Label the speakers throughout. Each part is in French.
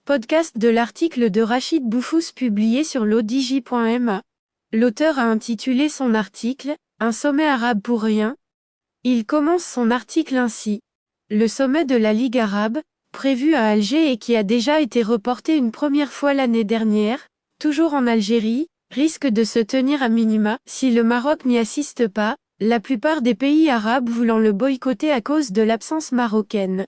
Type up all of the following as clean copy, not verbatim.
Speaker 1: Podcast de l'article de Rachid Boufous publié sur l'odj.ma. L'auteur a intitulé son article « Un sommet arabe pour rien ». Il commence son article ainsi. Le sommet de la Ligue arabe, prévu à Alger et qui a déjà été reporté une première fois l'année dernière, toujours en Algérie, risque de se tenir à minima si le Maroc n'y assiste pas, la plupart des pays arabes voulant le boycotter à cause de l'absence marocaine.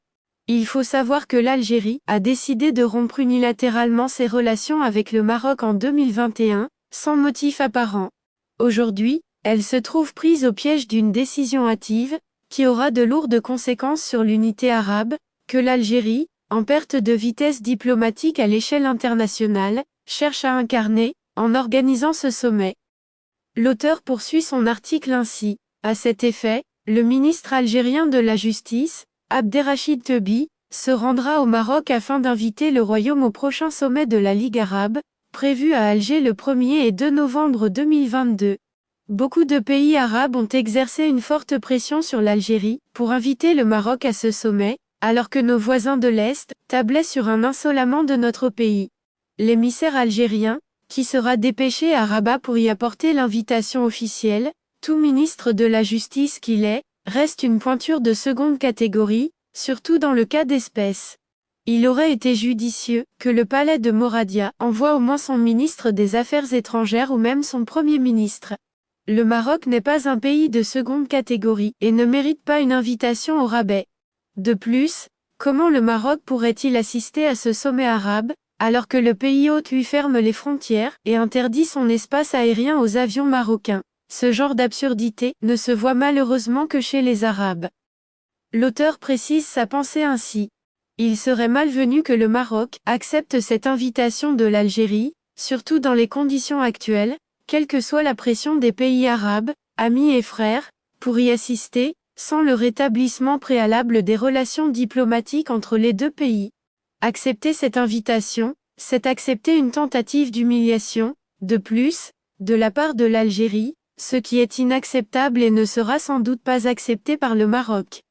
Speaker 1: Il faut savoir que l'Algérie a décidé de rompre unilatéralement ses relations avec le Maroc en 2021, sans motif apparent. Aujourd'hui, elle se trouve prise au piège d'une décision hâtive, qui aura de lourdes conséquences sur l'unité arabe, que l'Algérie, en perte de vitesse diplomatique à l'échelle internationale, cherche à incarner, en organisant ce sommet. L'auteur poursuit son article ainsi. À cet effet, le ministre algérien de la Justice, Abderrachid Tebbi, se rendra au Maroc afin d'inviter le royaume au prochain sommet de la Ligue arabe, prévu à Alger le 1er et 2 novembre 2022. Beaucoup de pays arabes ont exercé une forte pression sur l'Algérie pour inviter le Maroc à ce sommet, alors que nos voisins de l'Est tablaient sur un insolement de notre pays. L'émissaire algérien, qui sera dépêché à Rabat pour y apporter l'invitation officielle, tout ministre de la Justice qu'il est, reste une pointure de seconde catégorie, surtout dans le cas d'espèce. Il aurait été judicieux que le palais de Moradia envoie au moins son ministre des Affaires étrangères ou même son Premier ministre. Le Maroc n'est pas un pays de seconde catégorie et ne mérite pas une invitation au rabais. De plus, comment le Maroc pourrait-il assister à ce sommet arabe, alors que le pays hôte lui ferme les frontières et interdit son espace aérien aux avions marocains? Ce genre d'absurdité ne se voit malheureusement que chez les Arabes. L'auteur précise sa pensée ainsi. Il serait malvenu que le Maroc accepte cette invitation de l'Algérie, surtout dans les conditions actuelles, quelle que soit la pression des pays arabes, amis et frères, pour y assister, sans le rétablissement préalable des relations diplomatiques entre les deux pays. Accepter cette invitation, c'est accepter une tentative d'humiliation, de plus, de la part de l'Algérie, ce qui est inacceptable et ne sera sans doute pas accepté par le Maroc.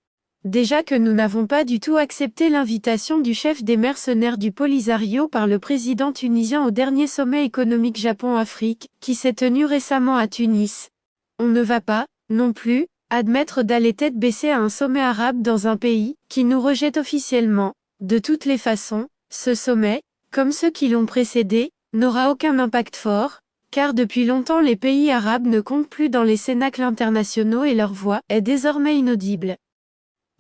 Speaker 1: Déjà que nous n'avons pas du tout accepté l'invitation du chef des mercenaires du Polisario par le président tunisien au dernier sommet économique Japon-Afrique, qui s'est tenu récemment à Tunis. On ne va pas, non plus, admettre d'aller tête baissée à un sommet arabe dans un pays qui nous rejette officiellement. De toutes les façons, ce sommet, comme ceux qui l'ont précédé, n'aura aucun impact fort, car depuis longtemps les pays arabes ne comptent plus dans les cénacles internationaux et leur voix est désormais inaudible.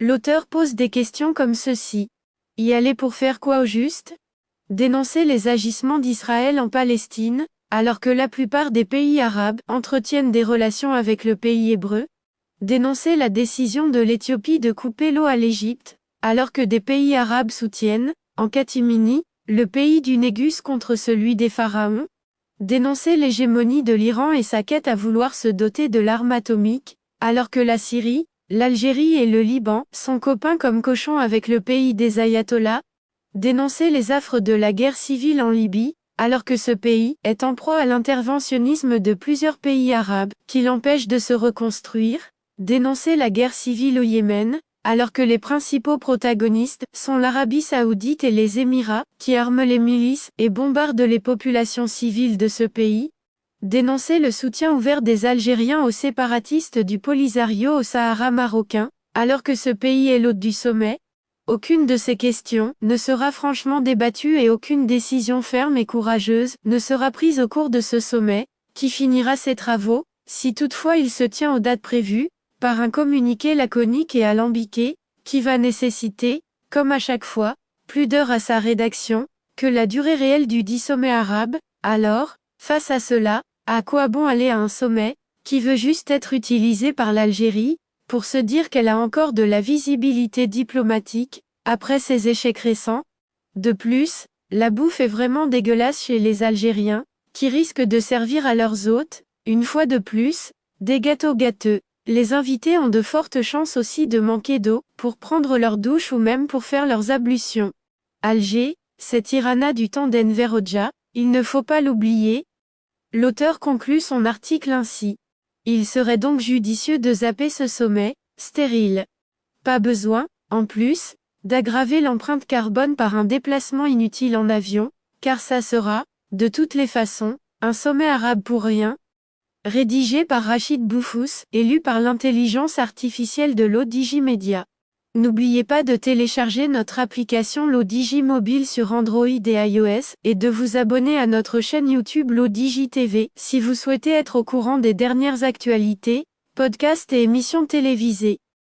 Speaker 1: L'auteur pose des questions comme ceci. Y aller pour faire quoi au juste? Dénoncer les agissements d'Israël en Palestine, alors que la plupart des pays arabes entretiennent des relations avec le pays hébreu? Dénoncer la décision de l'Éthiopie de couper l'eau à l'Égypte, alors que des pays arabes soutiennent, en catimini, le pays du Négus contre celui des pharaons? Dénoncer l'hégémonie de l'Iran et sa quête à vouloir se doter de l'arme atomique, alors que la Syrie, l'Algérie et le Liban sont copains comme cochons avec le pays des ayatollahs? Dénoncer les affres de la guerre civile en Libye, alors que ce pays est en proie à l'interventionnisme de plusieurs pays arabes, qui l'empêchent de se reconstruire? Dénoncer la guerre civile au Yémen, alors que les principaux protagonistes sont l'Arabie Saoudite et les Émirats, qui arment les milices et bombardent les populations civiles de ce pays? Dénoncer le soutien ouvert des Algériens aux séparatistes du Polisario au Sahara marocain, alors que ce pays est l'hôte du sommet? Aucune de ces questions ne sera franchement débattue et aucune décision ferme et courageuse ne sera prise au cours de ce sommet, qui finira ses travaux, si toutefois il se tient aux dates prévues, par un communiqué laconique et alambiqué, qui va nécessiter, comme à chaque fois, plus d'heures à sa rédaction, que la durée réelle du dit sommet arabe. Alors, face à cela, à quoi bon aller à un sommet, qui veut juste être utilisé par l'Algérie, pour se dire qu'elle a encore de la visibilité diplomatique, après ses échecs récents? De plus, la bouffe est vraiment dégueulasse chez les Algériens, qui risquent de servir à leurs hôtes, une fois de plus, des gâteaux gâteux. Les invités ont de fortes chances aussi de manquer d'eau, pour prendre leur douche ou même pour faire leurs ablutions. Alger, c'est Tirana du temps d'Enver Hoxha, il ne faut pas l'oublier. L'auteur conclut son article ainsi. Il serait donc judicieux de zapper ce sommet, stérile. Pas besoin, en plus, d'aggraver l'empreinte carbone par un déplacement inutile en avion, car ça sera, de toutes les façons, un sommet arabe pour rien. Rédigé par Rachid Boufous et lu par l'intelligence artificielle de l'ODJ Media. N'oubliez pas de télécharger notre application l'ODJ mobile sur Android et iOS et de vous abonner à notre chaîne YouTube l'ODJ TV si vous souhaitez être au courant des dernières actualités, podcasts et émissions télévisées.